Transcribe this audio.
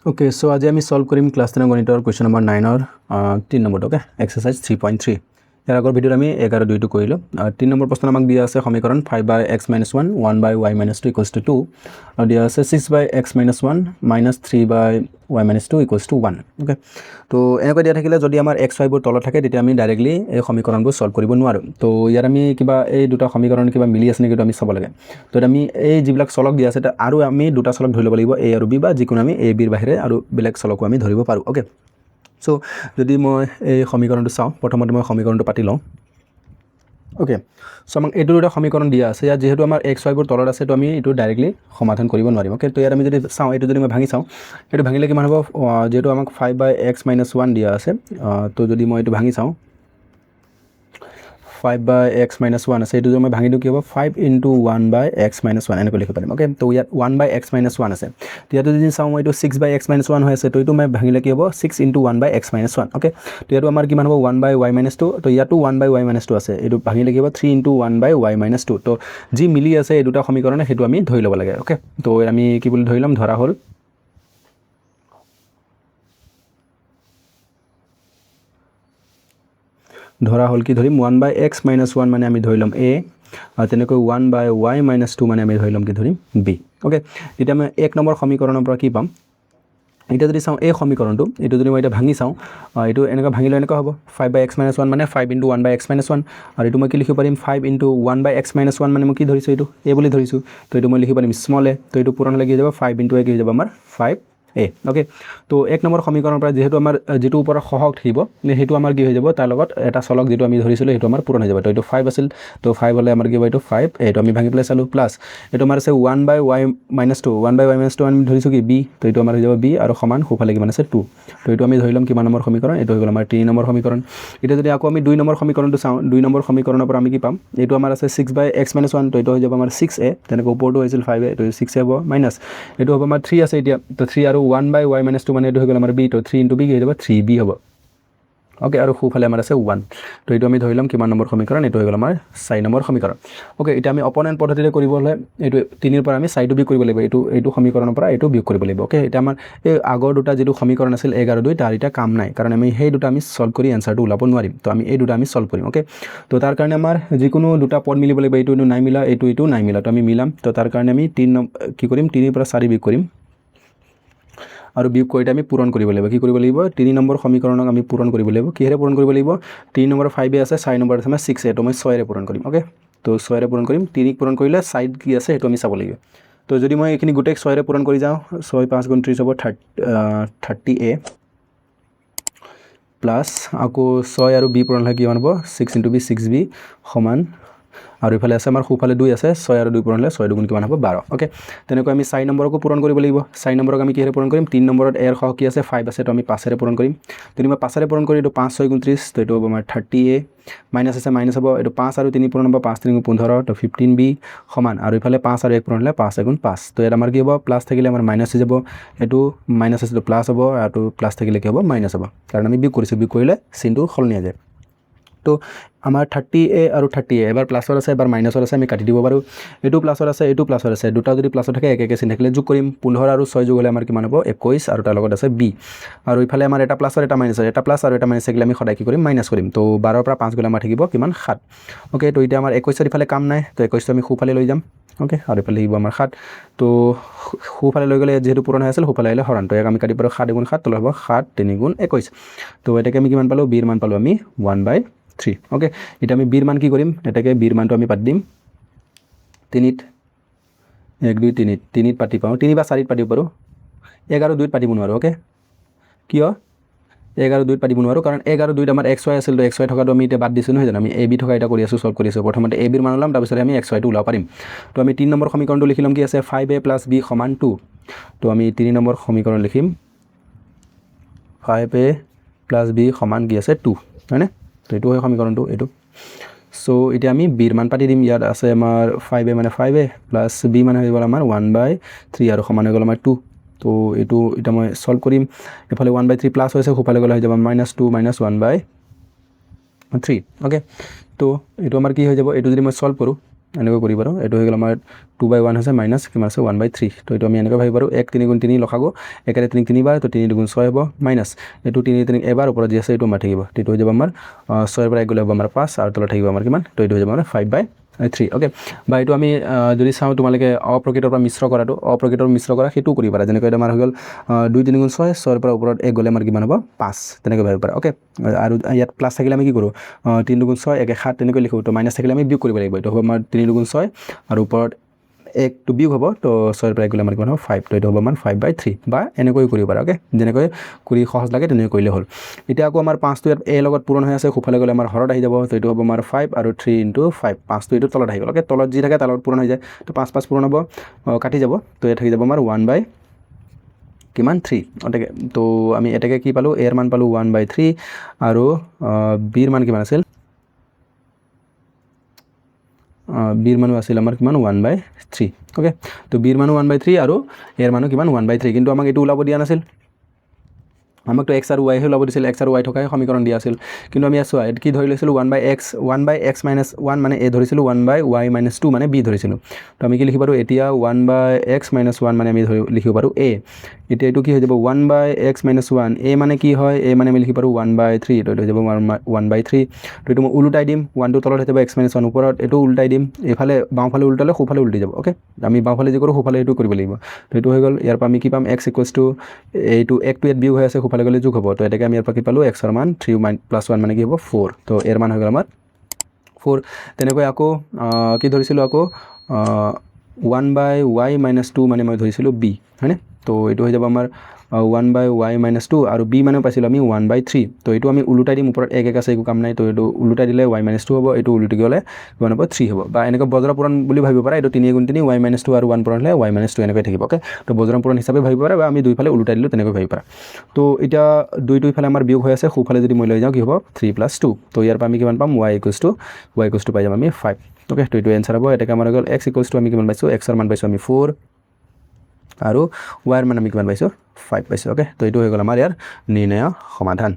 okay so আজি আমি solve কৰিম ক্লাছ 10 গণিতৰ কুৱেশ্যন নম্বৰ 9 3 নম্বৰটো ওকে এক্সাৰসাইজ 3.3 ইয়াৰ আগৰ ভিডিঅ'ত আমি 11 2 টো কৰিলো 3 নম্বৰ প্ৰশ্ন আমাক দিয়া আছে সমীকৰণ 5/x - 1 1/y - 2 = 2 আৰু দিয়া আছে 6/x - 1 -3/y - 2 = 1 ওকে তো এনেকৈ দিয়া থাকিলে যদি আমাৰ x y বোৰ তলত থাকে তেতিয়া আমি ডাইৰেক্টলি এই সমীকৰণবোৰ সলভ কৰিব নোৱাৰো তো ইয়াৰ আমি কিবা এই দুটা সমীকৰণ কিবা মিলি আছে নেকি আমি চাব লাগে তো আমি এই যিবিলাক চলক দিয়া আছে আৰু আমি দুটা চলক ধৰি ল'ব লাগিব a আৰু b বা যিকোনো আমি a b ৰ বাহিৰে আৰু বেলেগ চলকো আমি ধৰিব পাৰো ওকে সো যদি মই এই সমীকৰণটো চাও প্ৰথমতে মই সমীকৰণটো পাতি লওঁ ওকে সো আমাক এইটো দুটা সমীকৰণ দিয়া আছে ইয়াত যেহেতু আমাৰ x y বোৰ তলত আছে তো আমি এটো ডাইৰেক্টলি সমাধান কৰিব নোৱাৰিম ওকে তো ইয়াত আমি যদি চাও এটো যদি মই ভাঙি চাও এটো ভাঙিলে কিমান হ'ব যেহেতু আমাক 5/x - 1 দিয়া আছে তো যদি মই এটো ভাঙি চাও 5/x - 1 আছে এটো যদি মই ভাঙি দিও কি হ'ব 5 * 1/x - 1 এনেকৈ লিখিব পাৰিম ওকে তো ইয়াত 1/x - 1 আছে ইয়াত যদি চাও মই এটো 6/x - 1 হৈ আছে তো এটো মই ভাঙিলে কি হ'ব 6 * 1/x - 1 ওকে তো ইয়াটো আমাৰ কিমান হ'ব 1/y - 2 তো ইয়াতো 1/y - 2 আছে এটো ভাঙিলে কি হ'ব 3 * 1/y - 2 তো যি মিলি আছে এই দুটা সমীকৰণ হেতু আমি ধৰি ল'ব লাগে ওকে তো আমি কি বুলি ধৰি লম ধৰা হ'ল ধৰা হল কি ধৰিম 1/x - 1 মানে আমি ধৰি লম a আৰু তেনেকৈ 1/y - 2 মানে আমি ধৰি লম কি ধৰিম b ওকে এতিয়া আমি এক নম্বৰ সমীকৰণৰ পৰা কি পাম এটা যদি চাও এই সমীকৰণটো এটো যদি মই এটা ভাঙি চাও এটো এনেকা ভাঙিলে এনেকা হ'ব 5/x - 1 মানে 5 * 1/x - 1 আৰু এটো মই কি লিখিব পাৰিম 5 * 1/x - 1 মানে মই কি ধৰিছো এটো a বুলি ধৰিছো তো এটো মই লিখিব পাৰিম স্মল a তো এটো পূৰণ লাগি যাব 5 * a কি হৈ যাব আমাৰ 5a ওকে তো এক নম্বৰ সমীকৰণৰ পৰা যেহেতু আমাৰ যেটো ওপৰ সহগ থাকিব হেতু আমাৰ কি হৈ যাব তাৰ লগত এটা চলক যেটো আমি ধৰিছিলো হেতু আমাৰ পূৰণ হৈ যাব তো এটো 5 আছিল তো 5 হলে আমাৰ কি হ'ব এটো 5 এটো আমি ভাঙি পেলাই চালো প্লাস এটো আমাৰ আছে 1/y - 2 1/y - 2 আমি ধৰিছো কি b তো এটো আমাৰ হৈ যাব b আৰু সমান খুফালে কিমান আছে 2 তো এটো আমি ধৰিলম কিমান নম্বৰ সমীকৰণ এটো হৈ গল আমাৰ 3 নম্বৰ সমীকৰণ এটা যদি আকৌ আমি 2 নম্বৰ সমীকৰণটো চাও 2 নম্বৰ সমীকৰণৰ পৰা আমি কি পাম এটো আমাৰ আছে 6/x - 1 তো এটো হৈ যাব আমাৰ 6a তেনেকৈ ওপৰটো হৈছিল 5a এটো 6a হ'ব মাইনাস এটো হ'ব আমাৰ 3 আছে এতিয়া তো 3 আৰু 1/y - 2 মানে এটো হৈ গল আমাৰ b তো 3 * b কি হৈ যাব 3b হ'ব ওকে আৰু খুফালে আমাৰ আছে 1 তো এটো আমি ধৰিলাম কিমান নম্বৰ সমীকৰণ এটো হৈ গল আমাৰ 4 নম্বৰ সমীকৰণ ওকে এটা আমি অপোনেন্ট পদ্ধতিৰে কৰিব হলে এটো 3 ৰ পৰা আমি 4 টো বিয়োগ কৰিব লাগিব এটো সমীকৰণৰ পৰা এটো বিয়োগ কৰিব লাগিব ওকে এটা আমাৰ এই আগৰ দুটা যেটো সমীকৰণ আছিল 11 2 তাৰ এটা কাম নাই কাৰণ আমি সেই দুটা আমি সলভ কৰি আনসাৰটো উলাব নোৱাৰিম তো আমি এই দুটা আমি সলভ কৰিম ওকে তো তাৰ কাৰণে আমাৰ যিকোনো দুটা পদ মিলিব লাগিব এটো নাই মিলা এটো নাই মিলা তো আমি মিলাম তো তাৰ কাৰণে আমি 3 কি কৰিম 3 ৰ পৰা 4 বিয়োগ কৰিম আৰু বিয়োগ কৰিতে আমি পূৰণ কৰিব লাগিব কি কৰিব লাগিব 3 নম্বৰ সমীকৰণক আমি পূৰণ কৰিব লাগিব কিহেৰে পূৰণ কৰিব লাগিব 3 নম্বৰ 5 আছে 4 নম্বৰ আছে 6 এটো মই 6 ৰে পূৰণ কৰিম ওকে তো 6 ৰে পূৰণ কৰিম 3 ক পূৰণ কৰিলে সাইড কি আছে এটো আমি চাব লাগিব তো যদি মই এখিনি গুটেক 6 ৰে পূৰণ কৰি যাও 6 5 * 30 হ'ব 30a প্লাস আকৌ 6 আৰু b পূৰণ হ'লে কিমান হ'ব 6 * b 6b সমান আৰু ইফালে আছে আমাৰ খুফালে 2 আছে 6 আৰু 2 পূৰণ হ'লে 6 2 কিমান হ'ব 12 ওকে তেনেকৈ আমি 4 নম্বৰকো পূৰণ কৰিব লাগিব 4 নম্বৰক আমি কিহেৰে পূৰণ কৰিম 3 নম্বৰত a ৰ সহগ কি আছে 5 আছে তো আমি 5 ৰে পূৰণ কৰিম যদি মই 5 ৰে পূৰণ কৰি এটো 5 6 * 30 তো এটো হ'ব আমাৰ 30a মাইনাস আছে মাইনাস হ'ব এটো 5 আৰু 3 পূৰণ হ'ব 5 3 15 তো 15b সমান আৰু ইফালে 5 আৰু 1 পূৰণ হ'লে 5 * 5 তো ইয়াত আমাৰ কি হ'ব প্লাস থাকিলে আমাৰ মাইনাস হৈ যাব এটো মাইনাস আছে তো প্লাস হ'ব আৰু প্লাস থাকিলে কি হ'ব মাইনাস হ'ব কাৰণ আমি বিয়োগ কৰিছো বিয়োগ কৰিলে চিনটো সলনি হৈ যায় তো আমাৰ 30a আৰু 30a এবাৰ প্লাসৰ আছে এবাৰ মাইনাসৰ আছে আমি কাটি দিব পাৰো এটো প্লাসৰ আছে এটো প্লাসৰ আছে দুটা যদি প্লাসৰ থাকে একে চিন থাকিলে যোগ কৰিম 15 আৰু 6 যোগ হ'লে আমাৰ কিমান হ'ব 21 আৰু তাৰ লগত আছে b আৰু ইফালে আমাৰ এটা প্লাসৰ এটা মাইনাসৰ এটা প্লাস আৰু এটা মাইনাস থাকিলে আমি সদায় কি কৰিম মাইনাস কৰিম তো 12 ৰ পৰা 5 গলে আমাৰ থাকিব কিমান 7 ওকে তো এটা আমাৰ 21 ৰ ইফালে কাম নাই তো 21 আমি খুফালে লৈ যাম ওকে আৰু ইফালে আহিব আমাৰ 7 তো খুফালে লৈ গলে যেহেতু পূৰণ হৈ আছিল খুফালে আহিলে হৰণ তো এক আমি কাটি পাৰো 7 * 7 তল হ'ব 7 3 * 21 তো এটাকে আমি কিমান পালো b ৰ মান পালো আমি 1/3 ওকে এটা আমি b ৰ মান কি কৰিম এটাকে b ৰ মানটো আমি পাতি দিম 3 ত 1 2 3 3 ত পাতি পাও 3 বা 4 ত পাতিব পাৰো 11 2 ত পাতিব নোৱাৰো ওকে কিয় 11 2 ত পাতিব নোৱাৰো কাৰণ 11 2 ত আমাৰ xy আছিল তো xy থকাটো আমি এটা বাদ দিছো নহয় জানো আমি ab থকা এটা কৰি আছো সলভ কৰি আছো প্ৰথমতে ab ৰ মান ওলাম তাৰ পিছত আমি xy টো উলাব পাৰিম তো আমি 3 নম্বৰ সমীকৰণটো লিখিলাম কি আছে 5a + b = 2 তো আমি 3 নম্বৰ সমীকৰণ লিখিম 5a + b = কি আছে 2 হয়নে তো এটো হয় সমীকৰণটো এটো সো এটা আমি b ৰ মান পাতি দিম ইয়াত আছে আমাৰ 5a মানে 5a প্লাস b মানে হৈ গল আমাৰ 1/3 আৰু সমান হৈ গল আমাৰ 2 তো এটো এটা মই সলভ কৰিম এফালে 1/3 প্লাস হৈছে খুফালে গলে হৈ যাব -2 - 1/3 ওকে তো এটো আমাৰ কি হৈ যাব এটো যদি মই সলভ কৰো এনেকৈ কৰি পাৰোঁ এইটো হৈ গ'ল আমাৰ 2/1 হৈছে মাইনাছ কিমান আছে 1/3 তো এইটো আমি এনেকৈ ভাবি পাৰোঁ 1 3 গুণ 3 লখাগু 1 3 3বাৰ তো 3 2 6 হ'ব মাইনাছ এইটো 3 3 এবাৰ ওপৰত যি আছে এইটো আমাৰ থাকিব এইটো হৈ যাব আমাৰ 6 পৰা 1 গ'লে হ'ব আমাৰ 5 আৰু তলত থাকিব আমাৰ কিমান তো এইটো হৈ যাব আমাৰ 5/3 ওকে বা এইটো আমি যদি চাওঁ তোমালোকে অপ্ৰকৃতৰ পৰা মিশ্ৰ কৰাটো অপ্ৰকৃতৰ মিশ্ৰ কৰা সেইটো কৰিব পাৰা যেনেকৈ আমাৰ হৈ গ'ল 2 3 গুণ 6 6 পৰা ওপৰত 1 গ'লে আমাৰ কিমান হ'ব 5 তেনেকৈ ভাবিব পাৰা ওকে আৰু ইয়াত প্লাছ থাকিলে আমি কি কৰোঁ 3 2 গুণ 6 1 7 তেনেকৈ লিখোঁ তো মাইনাছ থাকিলে আমি বিয়োগ কৰিব লাগিব এইটো হ'ব আমাৰ 3 2 গুণ 6 আৰু ওপৰত 1 to বিয়োগ হ'ব তো 6 পৰা 1 গ'লে আমাৰ কিমান হ'ব 5 তো এইটো হ'ব আমাৰ 5/3 বা এনেকৈ কৰিব পাৰা ওকে যেনেকৈ কৰি সহজ লাগে তেনেকৈ কৰিলে হ'ল এতিয়া আকৌ আমাৰ 5 টো ইয়াত a লগত পূৰণ হৈ আছে খুফালে গ'লে আমাৰ হৰত আহি যাব তো এইটো হ'ব আমাৰ 5 আৰু 3 × 5 5 টো এইটো তলত আহি গ'ল ওকে তলত যি থাকে তাৰ লগত পূৰণ হৈ যায় তো 5 5 পূৰণ হ'ব কাটি যাব তো ইয়াত থাকি যাব আমাৰ 1/3 ওকে তো আমি এটাকে কি পালোঁ a ৰ মান পালোঁ 1/3 আৰু b ৰ মান কিমান আছিল বিৰ মানো আছিল আমাৰ কিমান 1/3 ওকে তো বিৰ মানো 1/3 আৰু এৰ মানো কিমান 1/3 কিন্তু আমাক এইটো ওলাব দিয়া নাছিল আমাক তো x আৰু y হে ওলাব দিছিল x আৰু y থকাই সমীকৰণ দিয়া আছিল কিন্তু আমি আছো কি ধৰি লৈছিলোঁ 1/x - 1 মানে a ধৰিছিলোঁ 1/y - 2 মানে b ধৰিছিলোঁ তো আমি কি লিখিব পাৰোঁ এতিয়া 1/x - 1 মানে আমি লিখিব পাৰোঁ a এতিয়া এইটো কি হৈ যাব 1/x - 1 a মানে কি হয় a মানে আমি লিখিব পাৰোঁ 1/3 তো এইটো হৈ যাব 1/3 তো এইটো মই উলটাই দিম 1 টো তলত হৈ যাব x - 1 ওপৰত এইটো উলটাই দিম এফালে বাওঁফালে উলটালে সোঁফালে উলটি যাব ওকে আমি বাওঁফালে যি কৰোঁ সোঁফালে এইটো কৰিব লাগিব তো এইটো হৈ গ'ল ইয়াৰ পৰা আমি কি পাম x = এইটো 1 টো ইয়াত বিয়োগ হৈ আছে সোঁফালে গ'লে যোগ হ'ব তো এটাকে আমি ইয়াৰ পৰা কি পালোঁ x ৰ মান 3 + 1 মানে কি হ'ব 4 তো এৰ মান হৈ গ'ল আমাৰ 4 তেনেকৈ আকৌ কি ধৰিছিলোঁ আকৌ 1/y - 2 মানে মই ধৰিছিলোঁ b হয়নে তো এইটো হৈ যাব আমাৰ 1/y - 2 আৰু b মানে পাইছিলোঁ আমি 1/3 তো এইটো আমি উলটাই দিম ওপৰত 1 1 আছে একো কাম নাই তো এইটো উলটাই দিলে y - 2 হ'ব এইটো উলটি গ'লে কিমান হ'ব 3 হ'ব বা এনেকৈ বজ্ৰপূৰণ বুলি ভাবিব পাৰা এইটো 3 × 3 y - 2 আৰু 1 পূৰণ হ'লে y - 2 এনেকৈ থাকিব ওকে তো বজ্ৰপূৰণ হিচাপে ভাবিব পাৰা বা আমি দুইফালে উলটাই দিলোঁ তেনেকৈ ভাবিব পাৰা তো এতিয়া দুইফালে আমাৰ বিয়োগ হৈ আছে সোঁফালে যদি মই লৈ যাওঁ কি হ'ব 3 + 2 তো ইয়াৰ পৰা আমি কিমান পাম y = পাই যাম আমি 5 ওকে তো এইটো এনসাৰ হ'ব এটাকে আমাৰ হৈ গ'ল x = আমি কিমান পাইছোঁ x ৰ মান পাইছোঁ আমি 4 আৰু y ৰ মান আমি কিমান পাইছোঁ 5 পাইছোঁ ওকে তো এইটো হৈ গ'ল আমাৰ ইয়াৰ নিৰ্ণয় সমাধান